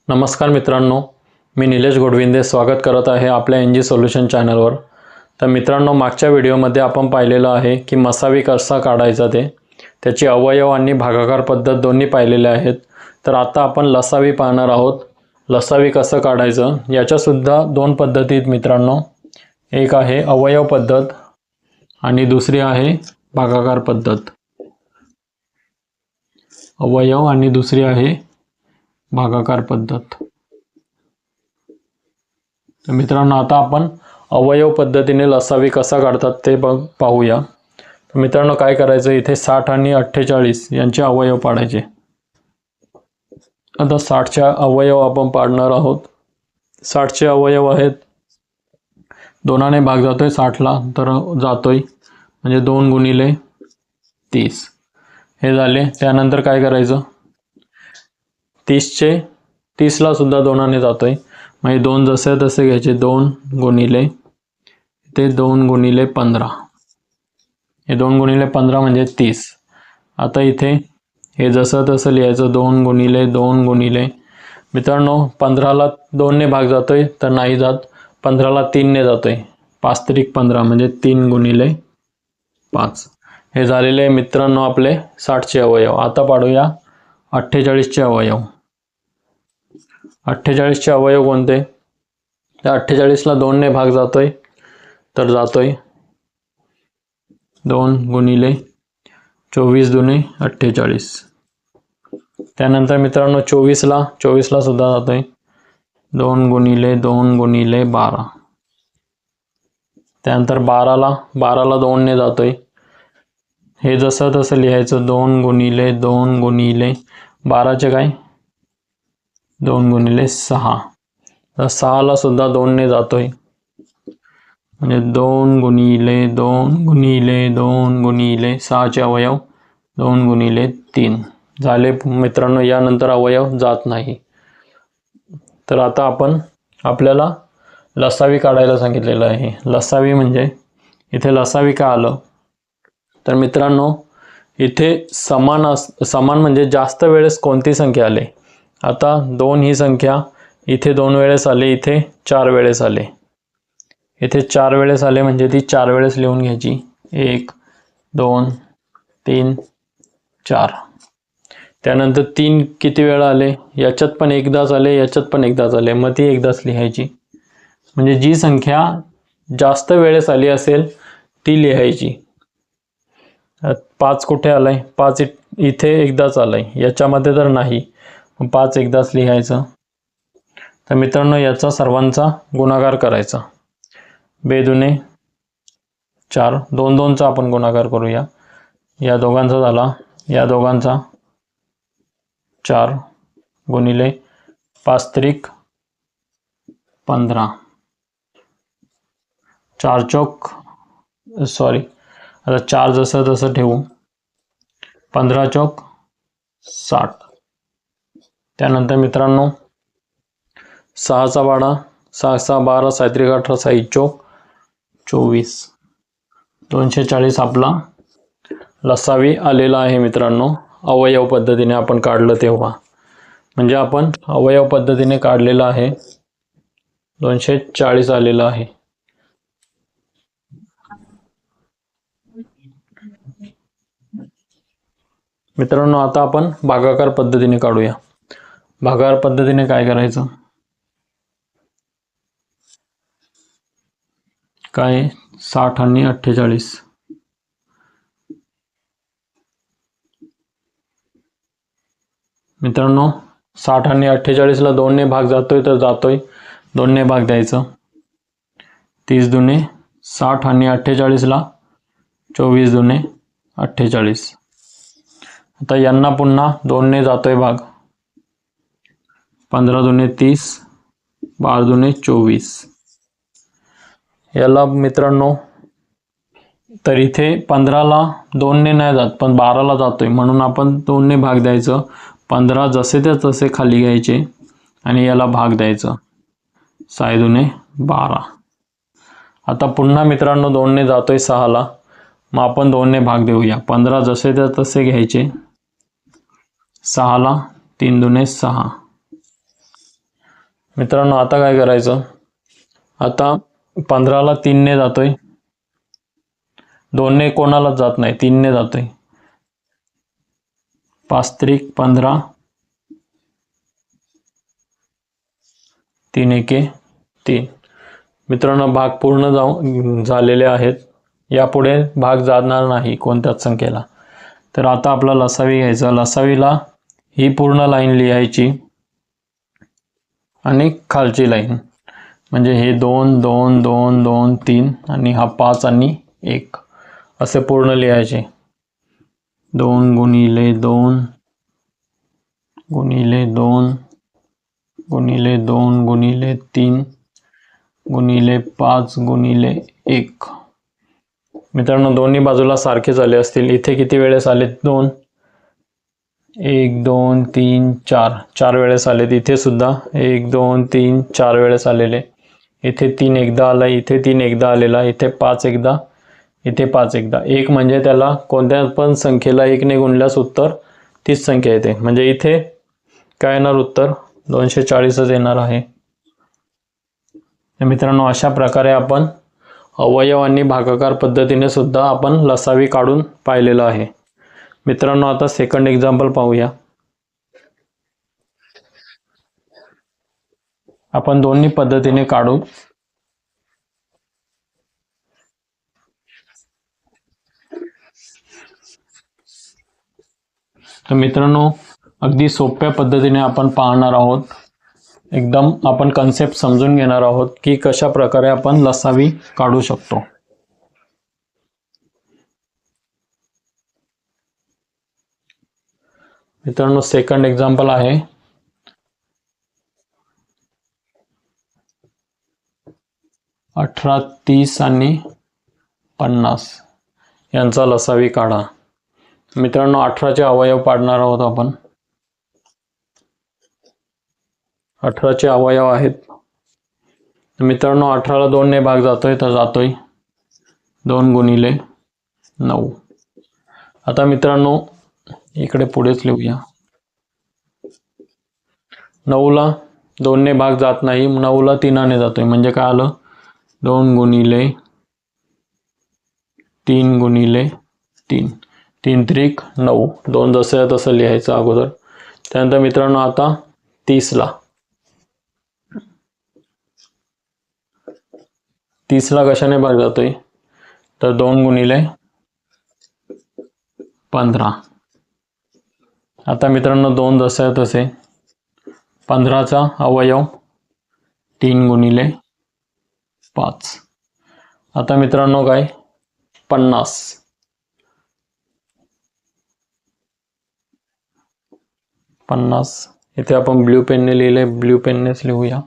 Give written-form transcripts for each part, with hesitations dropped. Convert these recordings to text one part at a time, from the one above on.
नमस्कार मित्रांनो, मी निलेश गोडविंदे स्वागत करत आहे आपल्या एनजी सोल्युशन चॅनलवर। तर मित्रांनो, मागच्या व्हिडिओमध्ये आपण पाहिलेलं आहे की मसावी कसा काढायचा त्याची अवयव आणि भागाकार पद्धत दोन्ही पाहिलेले आहेत। तर आता आपण लसावी पाहणार आहोत। लसावी कसं काढायचं याच्या सुद्धा दोन पद्धती आहेत मित्रांनो। एक आहे अवयव पद्धत आणि दुसरी आहे भागाकार पद्धत। अवयव आणि दुसरी आहे भागाकार पद्धत। तर मित्रांनो, आता आपण अवयव पद्धतीने लसावी कसा काढतात ते पाहूया। तर मित्रांनो, काय करायचं, इथे 60 आणि 48 यांचे अवयव पाडायचे। आता 60चे अवयव आपण पाडणार आहोत। 60चे अवयव आहेत, दोनाने भाग जातोय 60ला, तर जातोय म्हणजे 2 गुणिले 30 हे झाले। त्यानंतर काय करायचं, 30ला सुद्धा दोनाने जातोय म्हणजे 2 जसे तसे घ्यायचे। 2 गुणिले ते 2 गुणिले 15 हे 2 गुणिले 15 म्हणजे 30। आता इथे हे जसं तसं लिहायचं। 2 गुणिले 2 गुणिले, मित्रांनो 15ला 2 ने भाग जातोय तर नाही जात, 15ला 3 ने जातोय। 5 त्रिक 15 म्हणजे 3 गुणिले 5 हे झालेले मित्रांनो आपले 60चे अवयव। आता पाडूया 48चे अवयव। 48चे अवयव कोणते, तर 48ला 2 ने भाग जातोय तर जातोय 2 गुणिले 24 दुने 48। त्यानंतर मित्रांनो 24ला सुद्धा जातोय 2 गुणिले 2 गुणिले 12। त्यानंतर 12ला 2 ने जातोय, हे जसं तसं लिहायचं। 2 गुणिले 2 गुणिले 12चे काय 2 गुणिले 6। तर 6ला सुद्धा 2 ने जातोय म्हणजे 2 गुणिले 2 गुणिले 2 गुणिले 6चे अवयव 2 गुणिले 3 झाले मित्रांनो। यानंतर अवयव जात नाही। तर आता आपल्याला लसावी काढायला सांगितलेलं आहे। लसावी म्हणजे इथे लसावी का आलं, तर मित्रांनो इथे समान म्हणजे जास्त वेळेस कोणती संख्या आले। आता 2 ही संख्या इथे 2 वेळेस आले, इथे 4 वेळेस आले। इथे 4 वेळेस आले म्हणजे ती 4 वेळेस लिहून घ्यायची। 1 2 3 4। त्यानंतर 3 किती वेळा आले, याच्यात पण एकदाच आले, याच्यात पण एकदाच आले, मग ती एकदाच लिहायची। म्हणजे जी संख्या जास्त वेळेस आली असेल ती लिहायची। 5 कुठे आलाय, 5 इथे एकदाच आलाय, याच्यामध्ये तर नाही, 5 एकदाच लिहायचं। तर मित्रांनो, याचा सर्वांचा गुणाकार करायचा। बेदुने 4, 2 2चा आपण गुणाकार करूया। या दोघांचा झाला, या दोघांचा 4 गुणिले 5 त्रिक 15, 4 चौक आता 4 जसं तसं ठेवू, 15 चौक 60। त्यानंतर मित्रांनो 6चा पाढा, 6 6 12 6 त्रिक 18 6 चौक 24, 240 आपला लसावी आलेला आहे मित्रांनो। अवयव पद्धतीने आपण काढलं तेव्हा, म्हणजे आपण अवयव पद्धतीने काढलेला आहे, 240 आलेला आहे। मित्रांनो, आता आपण भागाकार पद्धतीने काढूया। भागाकार पद्धतीने काय करायचं, काय 60 आणि 48। मित्रांनो 60 आणि 48ला 2 ने भाग जातोय तर जातोय, 2 ने भाग द्यायचं। 30 दुने 60 आणि 48ला 24 दुने 48। आता यांना पुन्हा 2 ने जातोय भाग, 15 दुने 30 12 दुने 24। याला मित्रांनो, तर इथे 15ला 2 ने नाही जात पण 12ला जातोय, म्हणून आपण 2 ने भाग द्यायचं। 15 जसे ते तसे खाली घ्यायचे आणि याला भाग द्यायचं, 6 दुने 12। आता पुन्हा मित्रांनो 2 ने जातोय 6ला, मग आपण 2 ने भाग देऊया। 15 जसे ते तसे घ्यायचे, 6ला 3 दुने 6 मित्रांनो आता काय करायचं, आता 15ला 3ने जातोय, 2ने कोणालाच जात नाही, 3ने जातोय. 5 त्रिक 15, 3 एके 3. मित्रांनो भाग पूर्ण झालेले आहेत. यापुढे भाग जाणार नाही कोणत्याच संख्येला. तर आता आपला लसावी घ्यायचा. लसावीला ही पूर्ण लाईन लिहायची आणि खालची लाईन म्हणजे हे 2 2 2 2 3 आणि हा 5 आणि 1 असे पूर्ण लिहायचे. 2 गुणिले 2 गुणिले 2 गुणिले 2 गुणिले 3 गुणिले 5 गुणिले 1. मित्रांनो दोन्ही बाजूला सारखेच आले असतील. इथे किती वेळेस आले? 2, 1 2 3 4 4 वेळेस आलेत. इथे सुद्धा 1 2 3 4 वेळेस आलेले. इथे 3 एकदा आला, इथे 3 एकदा आलेला, इथे 5 एकदा, इथे 5 एकदा. 1 म्हणजे त्याला कोणत्या पण संख्येला 1ने गुणल्यास उत्तर तीच संख्या येते. म्हणजे इथे काय येणार उत्तर? 240च येणार आहे. मित्रांनो अशा प्रकारे आपण अवयव आणि भागाकार पद्धतीने सुद्धा आपण लसावी काढून पाहिलेलं आहे. मित्रांनो आता सेकंड एक्झाम्पल पाहूया. आपण दोन्ही पद्धतीने काढू. तर मित्रांनो अगदी सोप्या पद्धतीने आपण पाहणार आहोत. एकदम आपण कन्सेप्ट समजून घेणार आहोत की कशा प्रकारे आपण लसावी काढू शकतो. मित्रांनो सेकंड एक्झाम्पल आहे 18 30 आणि 50 यांचा लसावी काढा. मित्रांनो 18चे अवयव पाडणार आहोत आपण. 18चे अवयव आहेत. मित्रांनो 18ला 2ने भाग जातोय तर जातोय 2 गुणिले 9. आता मित्रांनो इकडे पुढेच लिहूया. 9ला 2ने भाग जात नाही, 9ला 3ने जातोय म्हणजे काय आलं? 2 गुणिले 3 गुणिले 3, 3 त्रिक 9. 2 जसं तसं लिहायचं अगोदर. त्यानंतर मित्रांनो आता 30ला 30ला कशाने भाग जातोय? तर 2 गुणिले 15. आता मित्रांनो 2 जसं तसे. 15चा अवयव 3 गुणिले 5. आता मित्रांनो काय? 50. 50 इथे आपण ब्ल्यू पेनने लिहिले, ब्ल्यू पेननेच लिहूया.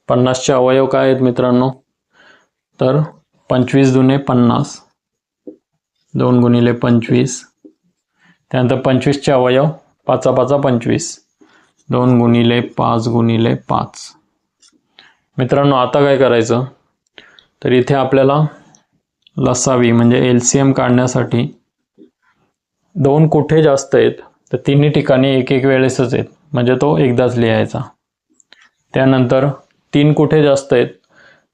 पन्नासचे अवयव काय आहेत मित्रांनो? तर 25 दुने 50, 2 गुणिले 25. त्यानंतर 25चे अवयव 5 5 25, 2 गुणिले 5 गुणिले 5. मित्रांनो आता काय करायचं? तर इथे आपल्याला लसावी म्हणजे LCM काढण्यासाठी 2 कुठे जास्त आहेत? तर तिन्ही ठिकाणी एक एक वेळेसच आहेत म्हणजे तो एकदाच लिहायचा. त्यानंतर 3 कुठे जास्त आहेत?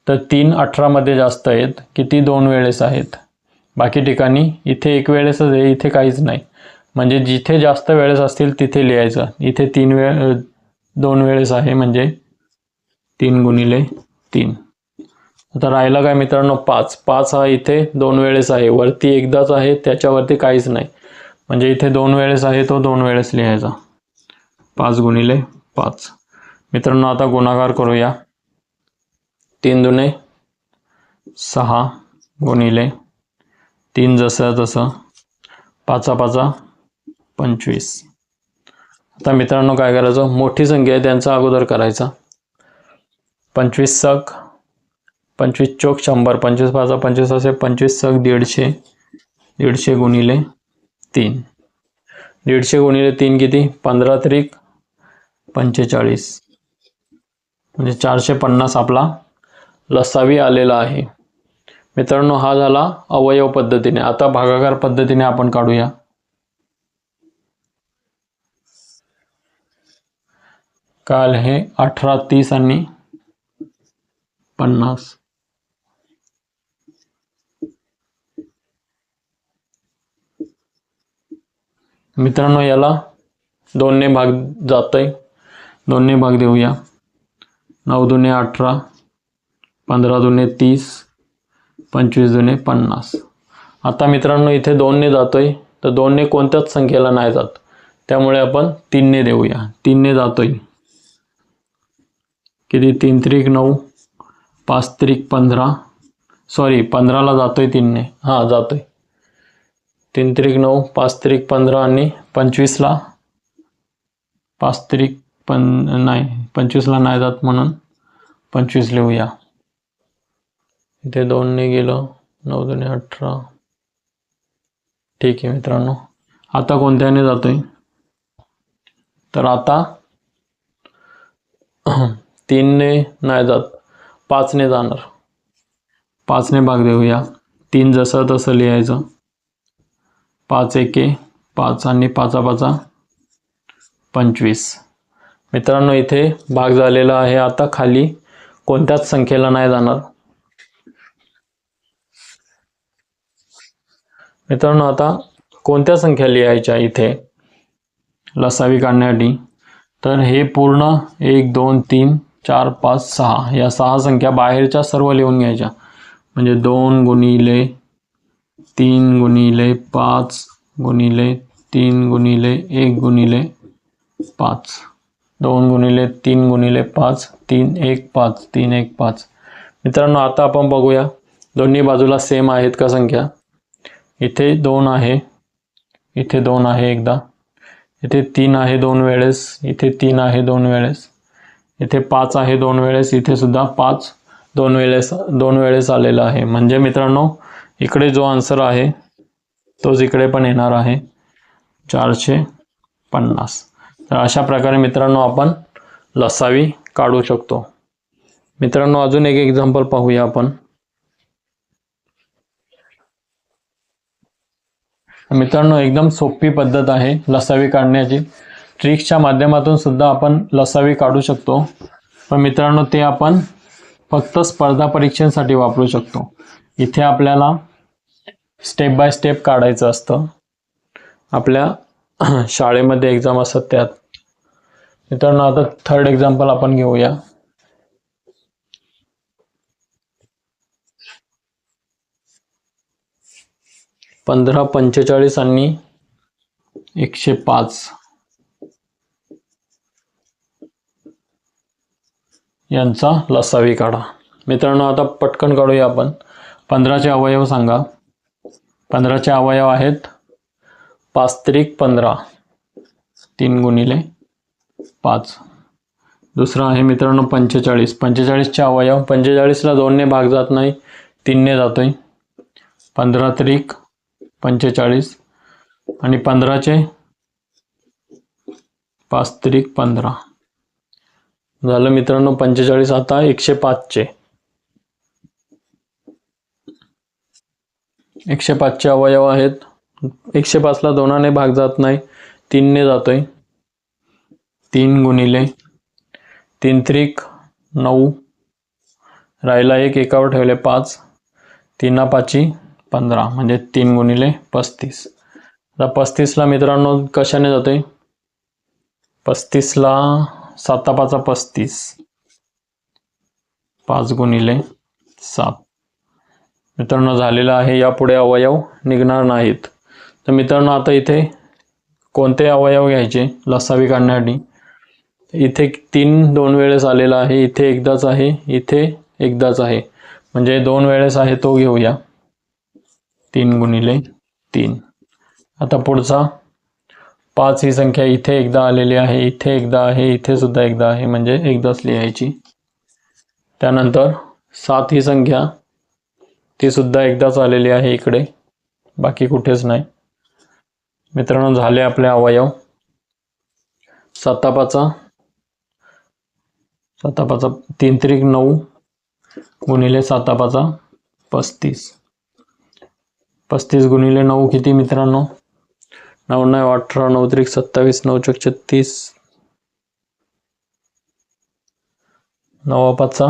तर 3 18मध्ये जास्त आहेत. किती? 2 वेळेस आहेत. बाकी ठिकाणी इथे एक वेळेसच आहे, इथे काहीच नाही. म्हणजे जिथे जास्त वेळेस असतील तिथे लिहायचं. इथे 2 वेळेस आहे म्हणजे 3 गुणिले 3. आता राहिला काय मित्रांनो? 5. 5 हा इथे 2 वेळेस आहे, वरती एकदाच आहे, त्याच्यावरती काहीच नाही. म्हणजे इथे 2 वेळेस आहे, तो 2 वेळेस लिहायचा. 5 गुणिले 5. मित्रांनो आता गुणाकार करूया. 3 दुने 6 गुणिले 3 जसं तसं 5 5 25. आता मित्रांनो काय करायचं? मोठी संख्या आहे त्यांचा अगोदर करायचा. 25 सक 25 चोक 100, 25 5 25 असे 25 सक 150. 150 गुणिले 3. 150 गुणिले 3 किती? 15 त्रिक 45. म्हणजे 450 आपला लसावी आलेला आहे. मित्रांनो हा झाला अवयव पद्धतीने. आता भागाकार पद्धतीने आपण काढूया. काल हे 18, 30 आणि 50. मित्रांनो याला 2 ने भाग जातोय, 2 ने भाग देऊया. 9 दुने 18, 15 दुने 30, 25 दुने 50. आता मित्रांनो इथे 2 ने जातोय, तर 2 ने कोणत्याच संख्येला नाही जात, त्यामुळे आपण 3 ने देऊया. 3 ने जातोय किती, 3 त्रिक 9, 5 त्रिक 15, सॉरी 15 ला जातोय 3 ने, हां जातोय. 3 त्रिक 9, 5 त्रिक 15 आणि 25 ला 5 त्रिक नाही 25 ला नाही जात म्हणून 25 लिहूया. इथे 2 ने गेलं, 9 दुने 18. ठीक आहे मित्रांनो. आता कोणत्याने जातोय, तर आता 3 ने नाही जात, 5 ने जाणार. 5 ने भाग देऊया. 3 जसं तसं लिहायचं. 5 एके 5 आणि 5 5 25. मित्रांनो इथे भाग झालेला आहे. आता खाली कोणत्याच संख्येला नाही जाणार. मित्रांनो आता कोणत्या संख्या लिहायच्या इथे लसावी काढण्यासाठी, तर हे पूर्ण 1 2 3 4 5 6 या 6 संख्या बाहेरच्या सर्व लिहून घ्यायच्या. म्हणजे 2 गुणिले 3 गुणिले 5 गुणिले 3 गुणिले 1 गुणिले 5, 2 गुणिले 3 गुणिले 5, 3 1 5, 3 1 5. मित्रांनो आता आपण बघूया दोन्ही बाजूला सेम आहेत का संख्या. इथे 2 आहे, इथे 2 आहे एकदा, इथे 3 आहे 2 वेळेस, इथे 3 आहे 2 वेळेस, इथे 5 आहे 2 वेळेस, इथे सुद्धा 5 2 वेळेस आलेला आहे. म्हणजे मित्रांनो इकडे जो आन्सर आहे तोच इकडे पण येणार आहे, 450. तर अशा प्रकारे मित्रांनो आपण लसावी काढू शकतो. मित्रांनो अजून एक एक्झाम्पल पाहूया आपण. मित्रांनो एकदम सोपी पद्धत आहे लसावी काढण्याची. ट्रिक्सच्या माध्यमातून सुद्धा आपण लसावी काढू शकतो, पण मित्रांनो ते आपण फक्त स्पर्धा परीक्षेसाठी वापरू शकतो. इथे आपल्याला स्टेप बाय स्टेप काढायचं असतं. आपल्या शाळेमध्ये एक्झाम असतात त्यात. मित्रांनो आता थर्ड एक्झाम्पल आपण घेऊया. पंधरा 45 आणि 105 यांचा लसावी काढा. मित्रांनो आता पटकन काढूया आपण. 15चे अवयव सांगा. 15चे अवयव आहेत 5 त्रिक 15, 3 गुणिले 5. दुसरा आहे मित्रांनो 45. 45चे अवयव, 45ला 2 ने भाग जात नाही, 3 ने जातोय. 15 त्रिक 45 आणि 15चे 5 त्रिक 15 झालं मित्रांनो 45. आता 105चे 105चे अवयव आहेत. 105ला 2 ने भाग जात नाही, 3 ने जातोय. 3 गुणिले 3 त्रिक 9, राहिला 1 एकावर ठेवले 5, 3 5 15 म्हणजे 3 गुणिले 35. आता 35ला मित्रांनो कशाने जातोय, 35ला 7 5 35, 5 गुणिले 7. मित्रांनो झालेला आहे. यापुढे अवयव निघणार नाहीत. तर मित्रांनो आता इथे कोणते अवयव घ्यायचे लसावी काढण्यासाठी. इथे 3 2 वेळेस आलेला आहे, इथे एकदाच आहे, इथे एकदाच आहे, म्हणजे 2 वेळेस आहे तो घेऊया. 3 गुणिले 3. आता पुढचा 5 ही संख्या इथे एकदा आलेली आहे, इथे एकदा आहे, इथे सुद्धा एकदा आहे, म्हणजे एकदाच लिहायची. त्यानंतर 7 ही संख्या ती सुद्धा एकदाच आलेली आहे इकडे, बाकी कुठेच नाही. मित्रांनो झाले आपले अवयव. 7 5 3 त्रिक 9 गुणिले 7 5 35. 35 गुणिले 9 किती मित्रांनो, 9 9 18, 9 त्रिक 27, 9 चौक 36, 9 5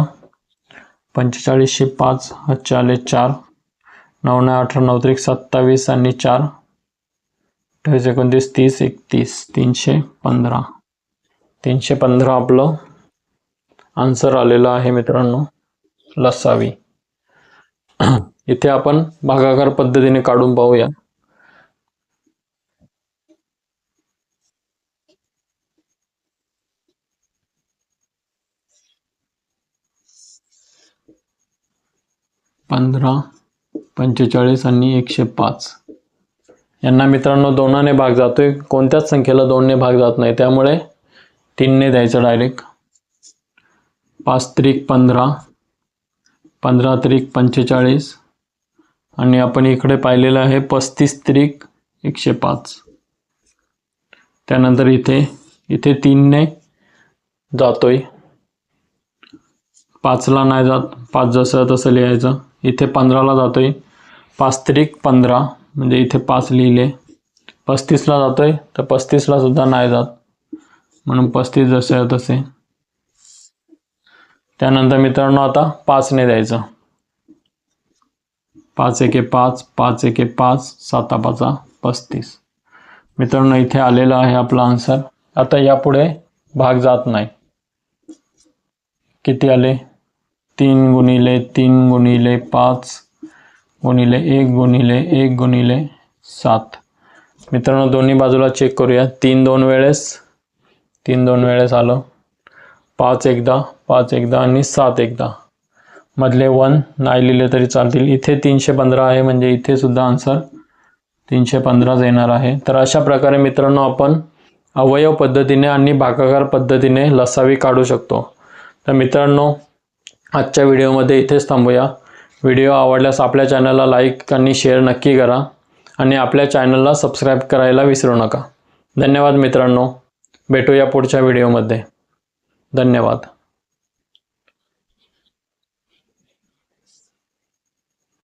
45 5 हातचे आले 4, 9 9 18 9 त्रिक 27 आणि 4 28 29 30 31 315. 315 आपलं आन्सर आलेलं आहे मित्रांनो लसावी. इथे आपण भागाकार पद्धतीने काढून पाहूया. पंधरा 45 आणि 105 यांना मित्रांनो 2 ने भाग जातोय. कोणत्याच संख्येला 2 ने भाग जात नाही, त्यामुळे 3 ने द्यायचं डायरेक्ट. 5 त्रिक 15, 15 त्रिक 45 आणि आपण इकडे पाहिलेलं आहे 35 त्रिक 105. त्यानंतर इथे 3 ने जातोय, 5 ला नाही जात, 5 जसं तसं लिहायचं. इथे 15 ला जातोय, 5 त्रिक 15 म्हणजे इथे 5 लिहिले. 35 ला जातोय तर 35 ला सुद्धा नाही जात, म्हणून 35 जसे तसे. त्यानंतर मित्रांनो आता 5 ने द्यायचं. 5 1 5, 5 1 5, 7 5 35. मित्रांनो इथे आलेलं आहे आपला आन्सर. आता यापुढे भाग जात नाही. किती आले? 3 गुणिले 3 गुणिले 5 गुणिले 1 गुणिले 1 गुणिले 7. मित्रांनो दोन्ही बाजूला चेक करूया. 3 2 वेळेस, 3 2 वेळेस आलं. 5 एकदा, 5 एकदा आणि 7 एकदा. मधले 1 नाही लिहिले तरी चालतील. इथे 315 आहे, म्हणजे इथे सुद्धा आन्सर 315 येणार आहे. तर अशा प्रकारे मित्रांनो आपण अवयव पद्धतीने आणि भागाकार पद्धतीने लसावी काढू शकतो. तर मित्रांनो आजच्या व्हिडिओमध्ये इथेच थांबूया. व्हिडिओ आवडल्यास आपल्या चॅनलला लाईक आणि शेअर नक्की करा आणि आपल्या चॅनलला सबस्क्राईब करायला विसरू नका. धन्यवाद मित्रांनो. भेटूया पुढच्या व्हिडिओमध्ये. धन्यवाद.